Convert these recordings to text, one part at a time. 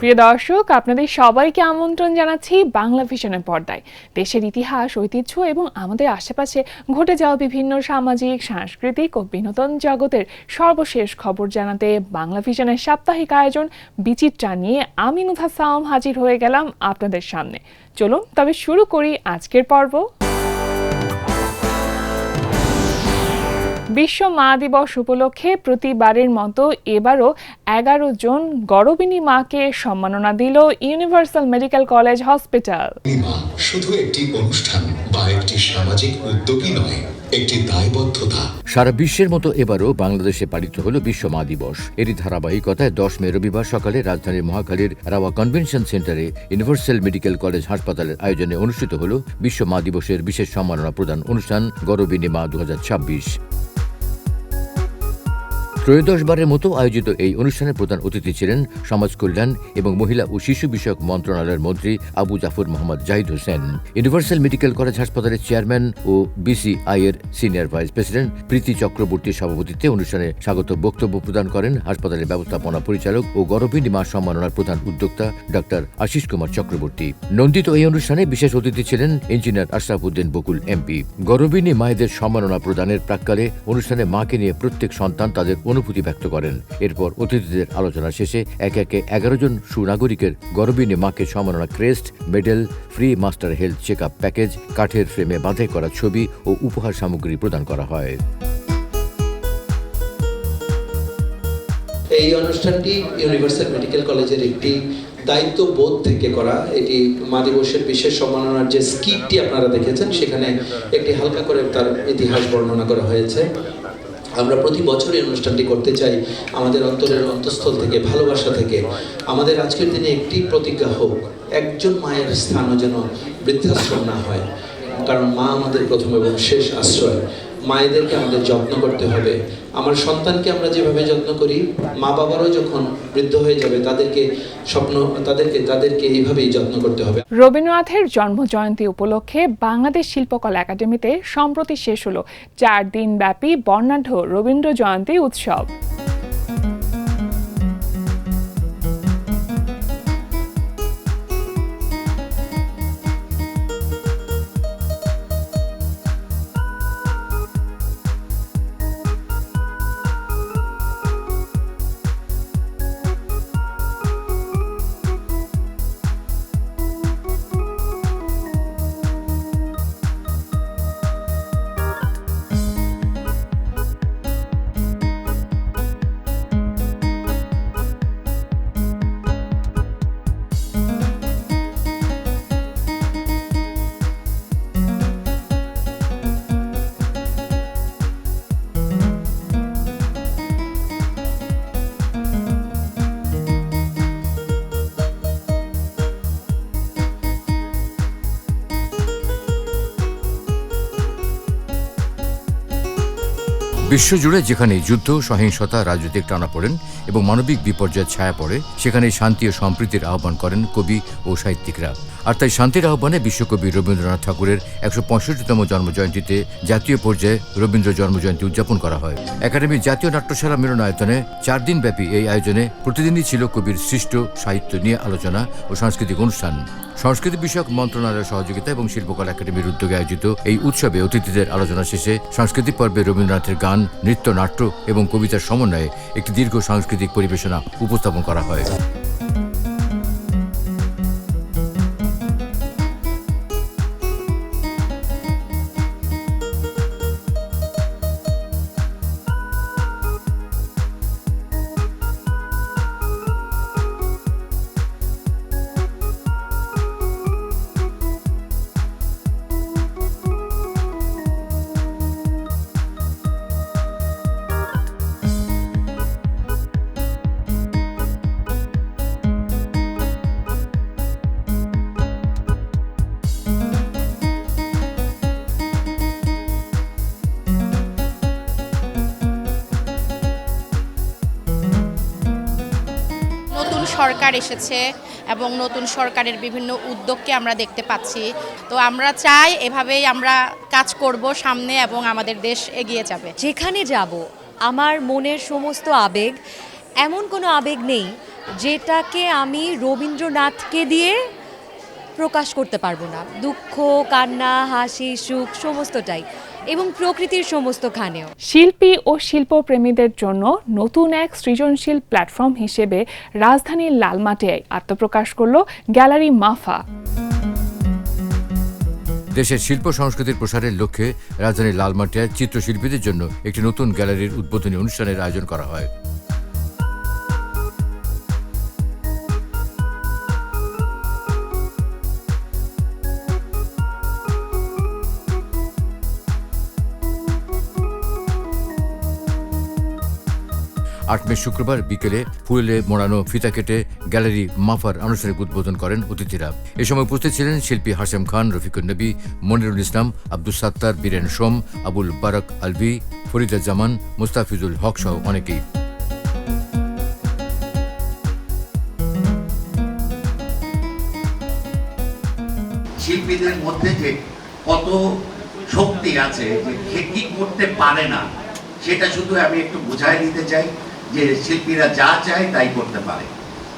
প্রিয় দর্শক, আপনাদের সবাইকে আমন্ত্রণ জানাচ্ছি বাংলা ভিশনের পর্দায়। দেশের ইতিহাস, ঐতিহ্য এবং আমাদের আশেপাশে ঘটে যাওয়া বিভিন্ন সামাজিক, সাংস্কৃতিক ও বিনোদন জগতের সর্বশেষ খবর জানাতে বাংলা ভিশনের সাপ্তাহিক আয়োজন বিচিত্রা নিয়ে আমি নুধা সাওম হাজির হয়ে গেলাম আপনাদের সামনে। চলুন তবে শুরু করি আজকের পর্ব। বিশ্ব মা দিবস উপলক্ষে প্রতিবারের মতো এবারও 11 জন গর্ভিণী মাকে সম্মাননা দিল ইউনিভার্সাল মেডিকেল কলেজ হসপিটাল। শুধু একটি অনুষ্ঠান বা একটি সামাজিক উদ্যোগই নয়, একটি দায়বদ্ধতা। সারা বিশ্বের মতো এবারও বাংলাদেশে পালিত হল বিশ্ব মা দিবস। এরই ধারাবাহিকতায় 10 মে রবিবার সকালে রাজধানীর মহাখালীর রাওয়া কনভেনশন সেন্টারে ইউনিভার্সাল মেডিকেল কলেজ হাসপাতালের আয়োজনে অনুষ্ঠিত হল বিশ্ব মা দিবসের বিশেষ সম্মাননা প্রদান অনুষ্ঠান গর্ভিণী মা 2026। ত্রয়োদশ বারের মতো আয়োজিত এই অনুষ্ঠানের প্রধান অতিথি ছিলেন সমাজ কল্যাণ এবং মহিলা ও শিশু বিষয়ক মন্ত্রণালয়ের মন্ত্রী Abu Jafar Mohammad Zahid Hossain. Universal medical college হাসপাতালের চেয়ারম্যান ও বিসিআই এর সিনিয়র ভাইস প্রেসিডেন্ট প্রীতি চক্রবর্তীর সভাপতিত্বে অনুষ্ঠানে স্বাগত বক্তব্য প্রদান করেন হাসপাতালের ব্যবস্থাপনা পরিচালক ও গর্ভিণী মা সম্মাননার প্রধান উদ্যোক্তা ডক্টর আশিস কুমার চক্রবর্তী। নন্দিত এই অনুষ্ঠানে বিশেষ অতিথি ছিলেন ইঞ্জিনিয়ার আশরাফ উদ্দিন বকুল এমপি। গর্ভিণী মায়েদের সম্মাননা প্রদানের প্রাক্কালে অনুষ্ঠানে মাকে নিয়ে প্রত্যেক সন্তান তাদের অনুভূতি ব্যক্ত করেন। এরপর অতিথিদের আলোচনা শেষে একে একে 11 জন সুনাগরিকের গর্ভিণী মাকে সম্মাননা crest, medal, free master health check up package, কাঠের ফ্রেমে বাঁধাই করা ছবি ও উপহার সামগ্রী প্রদান করা হয়। এই অনুষ্ঠানটি ইউনিভার্সাল মেডিকেল কলেজের একটি দায়িত্ববোধ থেকে করা। এটি মা দিবসের বিশেষ সম্মাননার যে স্কিটটি আপনারা দেখেছেন, সেখানে একটি হালকা করে তার ইতিহাস বর্ণনা করা হয়েছে। আমরা প্রতি বছর এই অনুষ্ঠানটি করতে চাই আমাদের অন্তরের অন্তঃস্থল থেকে, ভালোবাসা থেকে। আমাদের আজকের দিনে একটি প্রতিজ্ঞা হোক, একজন মায়ের স্থানও যেন বৃদ্ধাশ্রম না হয়, কারণ মা আমাদের প্রথম এবং শেষ আশ্রয়। মায়েদেরকে আমাদের যত্ন করতে হবে। আমার সন্তানকে আমরা যেভাবে যত্ন করি, মা বাবারও যখন বৃদ্ধ হয়ে যাবে তাদেরকে এইভাবেই যত্ন করতে হবে। রবীন্দ্রনাথের জন্মজয়ন্তী উপলক্ষে বাংলাদেশ শিল্পকলা একাডেমিতে সম্প্রতি শেষ হলো 4 দিন ব্যাপী বর্ণাঢ্য রবীন্দ্র জয়ন্তী উৎসব। বিশ্বজুড়ে যেখানে যুদ্ধ, সহিংসতা, রাজনৈতিক টানাপোড়েন এবং মানবিক বিপর্যয়ের ছায়া পড়ে, সেখানে শান্তি ও সম্প্রীতির আহ্বান করেন কবি ও সাহিত্যিকরা। আর তাই শান্তির আহ্বানে বিশ্বকবি রবীন্দ্রনাথ ঠাকুরের 165তম জন্মজয়ন্তীতে জাতীয় পর্যায়ে রবীন্দ্র জন্মজয়ন্তী উদযাপন করা হয়। একাডেমির জাতীয় নাট্যশালা মিলনায়তনে 4 দিন ব্যাপী এই আয়োজনে প্রতিদিনই ছিল কবির সৃষ্ট সাহিত্য নিয়ে আলোচনা ও সাংস্কৃতিক অনুষ্ঠান। সংস্কৃতি বিষয়ক মন্ত্রণালয়ের সহযোগিতা এবং শিল্পকলা একাডেমির উদ্যোগে আয়োজিত এই উৎসবে অতিথিদের আলোচনা শেষে সাংস্কৃতিক পর্বে রবীন্দ্রনাথের গান, নৃত্য, নাট্য এবং কবিতার সমন্বয়ে একটি দীর্ঘ সাংস্কৃতিক পরিবেশনা উপস্থাপন করা হয়। সরকার এসেছে এবং নতুন সরকারের বিভিন্ন উদ্যোগকে আমরা দেখতে পাচ্ছি। তো আমরা চাই এভাবেই আমরা কাজ করব সামনে এবং আমাদের দেশ এগিয়ে যাবে। যেখানে যাব আমার মনের সমস্ত আবেগ, এমন কোনো আবেগ নেই যেটাকে আমি রবীন্দ্রনাথকে দিয়ে প্রকাশ করতে পারবো না। দুঃখ, কান্না, হাসি, সুখ সমস্তটাই, এবং প্রকৃতির সমস্তখানেও। শিল্পী ও শিল্পপ্রেমীদের জন্য নতুন এক সৃজনশীল প্ল্যাটফর্ম হিসেবে রাজধানীর লালমাটিয়ায় আত্মপ্রকাশ করল গ্যালারি মাফা। দেশের শিল্প সংস্কৃতির প্রসারের লক্ষ্যে রাজধানীর লালমাটিয়ায় চিত্রশিল্পীদের জন্য একটি নতুন গ্যালারির উদ্বোধনী অনুষ্ঠানের আয়োজন করা হয়। মে শুক্রবার বিকেলে ফুলে মোড়ানো ফিতা কেটে গ্যালারি মাফার আনুষ্ঠানিক উদ্বোধন করেন অতিথিরা। এ সময় উপস্থিত ছিলেন শিল্পী হাশেম খান, রফিকুন নবী, মনিরুল ইসলাম, আব্দুস সাত্তার, বীরেন সোম, আবুল বারাক আলভি, ফরিদা জামান, মুস্তাফিজুল হক সহ অনেকেই। শিল্পীদের মধ্যে যে কত শক্তি আছে যে কি করতে পারে না, সেটা শুধু আমি একটু বুঝাই দিতে চাই যে শিল্পীরা যা চায় তাই করতে পারে।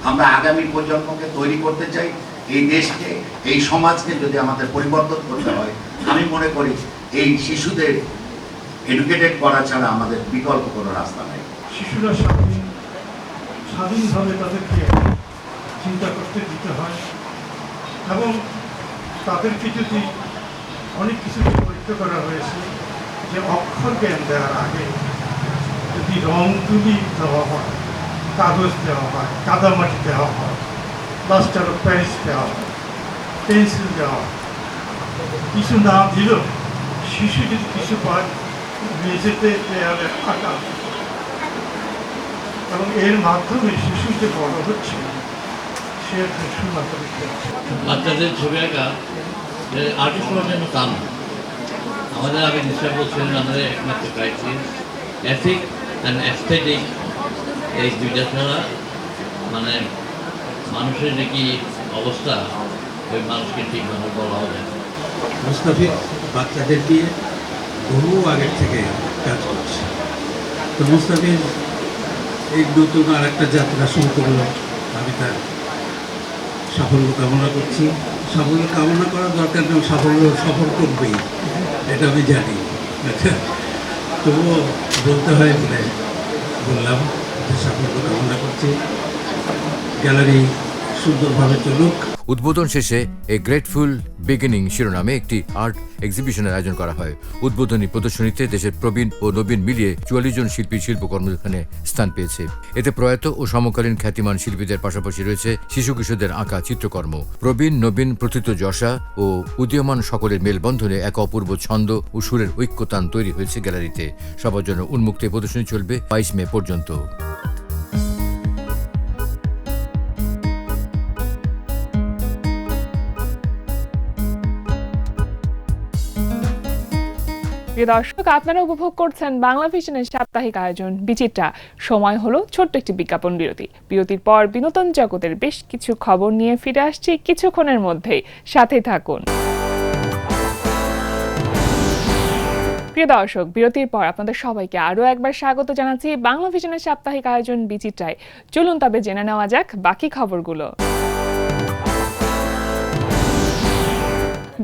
আমরা আগামী প্রজন্মকে তৈরি করতে চাই, এই দেশকে, এই সমাজকে যদি আমাদের পরিবর্তন করতে হয়, আমি মনে করি এই শিশুদের এডুকেটেড করা ছাড়া আমাদের বিকল্প কোনো রাস্তা নেই। শিশুরা স্বাধীনভাবে তাদেরকে চিন্তা করতে দিতে হয়, এবং তাদেরকে যদি অনেক কিছু পরীক্ষা করা হয়েছে যে অক্ষর জ্ঞান দেওয়ার আগে যদি রং তুলি দেওয়া হয়, কাগজ দেওয়া হয়, কাদামাটি দেওয়া হয়, প্লাস্টার অফ প্যারিস দেওয়া হয়, পেন্সিল দেওয়া হয়, কিছু না দিল শিশু যদি কিছু পায় মেঝেতে দেয়ালে আঁকা, এবং এর মাধ্যমে শিশু যে বড় হচ্ছে সে একটা সুনাগরিক হচ্ছে। বাচ্চাদের ছবি আঁকা আর্টিস্ট হওয়ার জন্য তা না। আমাদের আগে নিশ্চয় বলছিলেন আমাদের একমাত্র ক্রাইটেরিয়া এথিক অ্যান্ড অ্যাস্থেটিক, এই দুইটা ছাড়া মানে মানুষের যে কি অবস্থা ওই মানুষকে ঠিকভাবে বলা হবে। মুস্তাফিজ বাচ্চাদের দিয়ে বহু আগের থেকে কাজ করছে। তো মুস্তাফিজ এই নতুন আর একটা যাত্রা শুরু করলো, আমি তার সাফল্য কামনা করছি। সাফল্য কামনা করার দরকার নেই, সাফল্য সফল করবেই, এটা আমি জানি। তবুও বলতে হয় বলে বললাম, সাফল্য কামনা করছি। গ্যালারি সুন্দরভাবে চলুক। উদ্বোধন শেষে এ গ্রেটফুল বিগিনিং শিরোনামে একটি আর্ট এক্সিবিশনের আয়োজন করা হয়। উদ্বোধনী প্রদর্শনীতে দেশের প্রবীণ ও নবীন মিলিয়ে 44 জন শিল্পী শিল্পকর্ম এখানে স্থান পেয়েছে। এতে প্রয়াত ও সমকালীন খ্যাতিমান শিল্পীদের পাশাপাশি রয়েছে শিশু কিশোরদের আঁকা চিত্রকর্ম। প্রবীণ, নবীন, প্রথিতযশা ও উদীয়মান সকলের মেলবন্ধনে এক অপূর্ব ছন্দ ও সুরের ঐক্যতান তৈরি হয়েছে গ্যালারিতে। সবার জন্য উন্মুক্ত এই প্রদর্শনী চলবে 22 মে পর্যন্ত। প্রিয় দর্শক, আপনারা উপভোগ করছেন বাংলা ভিশনের সাপ্তাহিক আয়োজন বিচিত্রা। সময় হলো ছোট্ট একটি বিজ্ঞাপন বিরতি। বিরতির পর বিনোদন জগতের বেশ কিছু খবর নিয়ে ফিরে আসছি কিছুক্ষণের মধ্যেই, সাথে থাকুন। প্রিয় দর্শক, বিরতির পর আপনাদের সবাইকে আরও একবার স্বাগত জানাচ্ছি বাংলা ভিশনের সাপ্তাহিক আয়োজন বিচিত্রায়। চলুন তবে জেনে নেওয়া যাক বাকি খবরগুলো।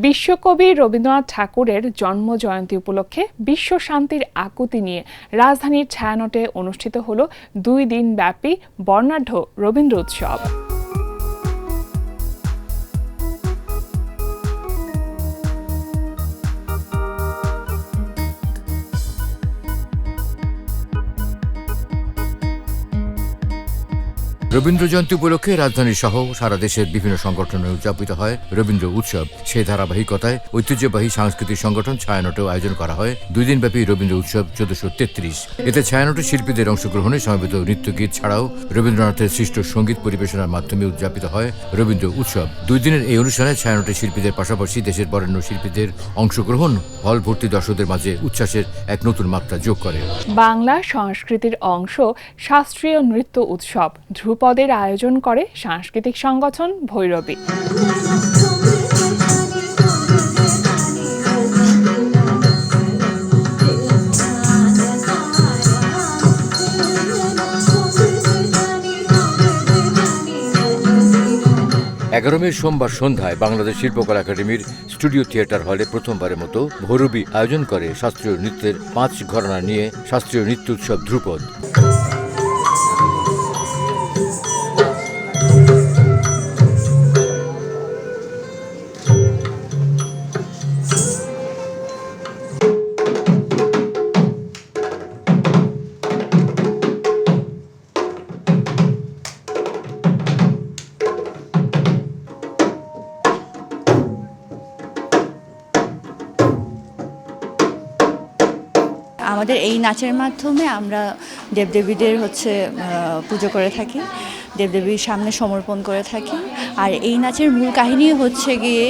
বিশ্বকবি রবীন্দ্রনাথ ঠাকুরের জন্ম জয়ন্তী উপলক্ষে বিশ্ব শান্তির আকুতি নিয়ে রাজধানীর ছায়ানটে অনুষ্ঠিত হলো 2 দিন ব্যাপী বর্ণাঢ্য রবীন্দ্র উৎসব। রবীন্দ্র জয়ন্তী উপলক্ষে রাজধানী সহ সারা দেশের বিভিন্ন সংগঠনে উদযাপিত হয় রবীন্দ্র উৎসব। সেই ধারাবাহিকতায় ঐতিহ্যবাহী সাংস্কৃতিক সংগঠন ছায়ানটেও আয়োজন করা হয় 2 দিনব্যাপী রবীন্দ্র উৎসব 1433। এতে ছায়ানটের শিল্পীদের অংশগ্রহণে সমবেত নৃত্যগীত ছাড়াও রবীন্দ্রনাথের সৃষ্ট সঙ্গীত পরিবেশনার মাধ্যমে উদযাপিত হয় রবীন্দ্র উৎসব। 2 দিনের এই অনুষ্ঠানে ছায়ানটের শিল্পীদের পাশাপাশি দেশের বরেণ্য শিল্পীদের অংশগ্রহণ হল ভর্তি দর্শকদের মাঝে উচ্ছ্বাসের এক নতুন মাত্রা যোগ করে। বাংলা সংস্কৃতির অংশ শাস্ত্রীয় নৃত্য উৎসব ধ্রুপদের আয়োজন করে সাংস্কৃতিক সংগঠন ভৈরবী। 11 মে সোমবার সন্ধ্যায় বাংলাদেশ শিল্পকলা একাডেমির স্টুডিও থিয়েটার হলে প্রথমবারের মতো ভৈরবী আয়োজন করে শাস্ত্রীয় নৃত্যের 5 ঘরানা নিয়ে শাস্ত্রীয় নৃত্য উৎসব ধ্রুপদ। আমাদের এই নাচের মাধ্যমে আমরা দেবদেবীদের পুজো করে থাকি, দেবদেবীর সামনে সমর্পণ করে থাকি। আর এই নাচের মূল কাহিনী হচ্ছে গিয়ে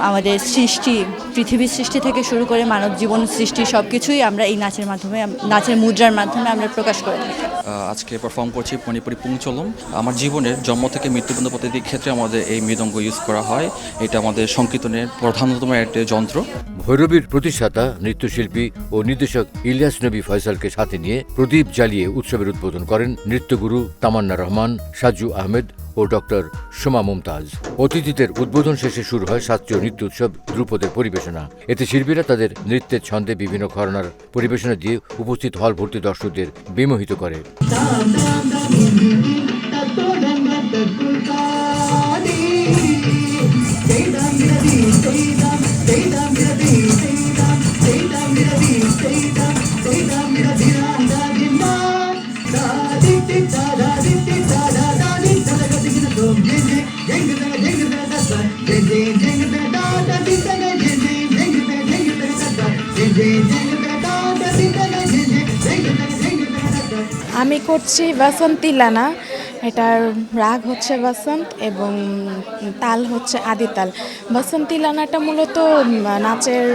আমাদের সৃষ্টি, পৃথিবীর সৃষ্টি থেকে শুরু করে মানব জীবন সৃষ্টি সব কিছুই আমরা এই নাচের মাধ্যমে, নাচের মুদ্রার মাধ্যমে আমরা প্রকাশ করে থাকি। আজকে পারফর্ম করছি মণিপুরি পুংচলম। আমার জীবনের জন্ম থেকে মৃত্যু পর্যন্ত প্রতিটি ক্ষেত্রে আমাদের এই মৃদঙ্গ ইউজ করা হয়। এটা আমাদের সংকীর্তনের প্রধানতম একটা যন্ত্র। ভৈরবীর প্রতিষ্ঠাতা নৃত্যশিল্পী ও নির্দেশক ইলিয়াস নবী ফয়সালকে সাথে নিয়ে প্রদীপ জ্বালিয়ে উৎসবের উদ্বোধন করেন নৃত্যগুরু তামান্না রহমান, সাজু আহমেদ ও ডক্টর সোমা মুমতাজ। অতিথিদের উদ্বোধন শেষে শুরু হয় শাস্ত্রীয় নৃত্য উৎসব ধ্রুপদের পরিবেশনা। এতে শিল্পীরা তাদের নৃত্যের ছন্দে বিভিন্ন ঘরানার পরিবেশনা দিয়ে উপস্থিত হল ভর্তি দর্শকদের বিমোহিত করে। আমি করছি বাসন্তী লানা। এটার রাগ হচ্ছে বসন্ত এবং তাল হচ্ছে আদি তাল। বাসন্তী লানাটা মূলত নাচের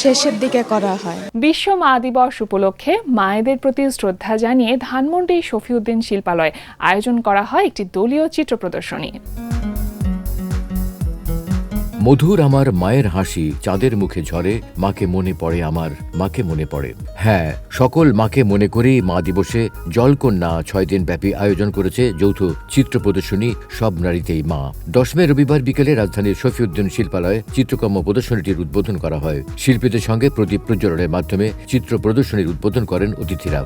শেষের দিকে করা হয়। বিশ্ব মা দিবস উপলক্ষে মায়েদের প্রতি শ্রদ্ধা জানিয়ে ধানমন্ডি শফিউদ্দিন শিল্পালয়ে আয়োজন করা হয় একটি দলীয় চিত্র প্রদর্শনী। মধুর আমার মায়ের হাসি চাঁদের মুখে ঝরে, মাকে মনে পড়ে আমার, মাকে মনে পড়ে। হ্যাঁ, সকল মাকে মনে করেই মা দিবসে জলকন্যা 6 দিন ব্যাপী আয়োজন করেছে যৌথ চিত্র প্রদর্শনী সব নারীতেই মা। 10 মে রবিবার বিকেলে রাজধানীর শফিউদ্দিন শিল্পালয়ে চিত্রকর্ম প্রদর্শনীটির উদ্বোধন করা হয়। শিল্পীদের সঙ্গে প্রদীপ প্রজ্বলনের মাধ্যমে চিত্র প্রদর্শনীর উদ্বোধন করেন অতিথিরা।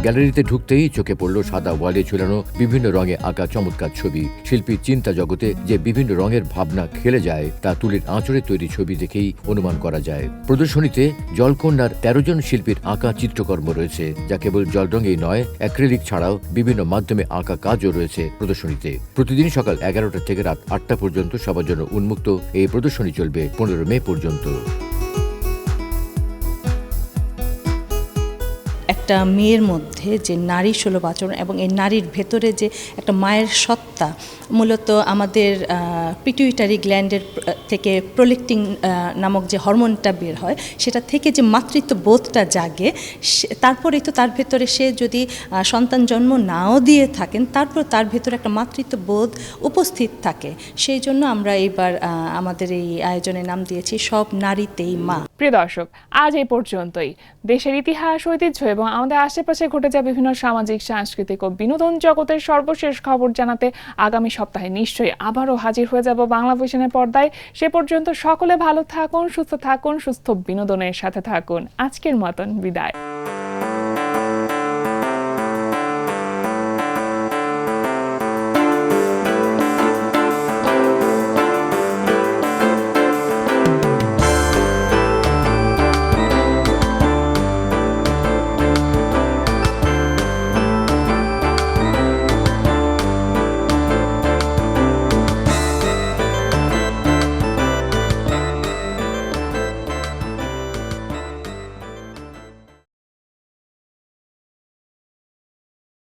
গ্যালারিতে ঢুকতেই চোখে পড়ল সাদা ওয়ালে ঝুলানো বিভিন্ন রঙে আঁকা চমৎকার ছবি। শিল্পীর চিন্তা জগতে যে বিভিন্ন রঙের ভাবনা খেলে যায় তা তুলির আঁচড়ে তৈরি ছবি দেখেই অনুমান করা যায়। প্রদর্শনীতে জলকন্যার 13 জন শিল্পীর আঁকা চিত্রকর্ম রয়েছে, যা কেবল জল রঙেই নয়, অ্যাক্রিলিক ছাড়াও বিভিন্ন মাধ্যমে আঁকা কাজও রয়েছে প্রদর্শনীতে। প্রতিদিন সকাল 11টা থেকে রাত 8টা পর্যন্ত সবার জন্য উন্মুক্ত এই প্রদর্শনী চলবে 15 মে পর্যন্ত। একটা মেয়ের মধ্যে যে নারী সুলভ আচরণ এবং এই নারীর ভেতরে যে একটা মায়ের সত্তা, মূলত আমাদের পিটুইটারি গ্ল্যান্ডের থেকে প্রোলেক্টিন নামক যে হরমোনটা বের হয়, সেটা থেকে যে মাতৃত্ব বোধটা জাগে, তারপরেই তো তার ভেতরে সে যদি সন্তান জন্ম নাও দিয়ে থাকেন, তারপর তার ভেতরে একটা মাতৃত্ব বোধ উপস্থিত থাকে। সেই জন্য আমরা এইবার আমাদের এই আয়োজনের নাম দিয়েছি সব নারীতেই মা। প্রিয় দর্শক, আজ এই পর্যন্তই। দেশের ইতিহাস, ঐতিহ্য এবং আমাদের আশেপাশে ঘটে যাওয়া বিভিন্ন সামাজিক, সাংস্কৃতিক ও বিনোদন জগতের সর্বশেষ খবর জানাতে আগামী সপ্তাহে নিশ্চয়ই আবারও হাজির হয়ে যাব বাংলা ভিশনের পর্দায়। সে পর্যন্ত সকলে ভালো থাকুন, সুস্থ থাকুন, সুস্থ বিনোদনের সাথে থাকুন। আজকের মতন বিদায়।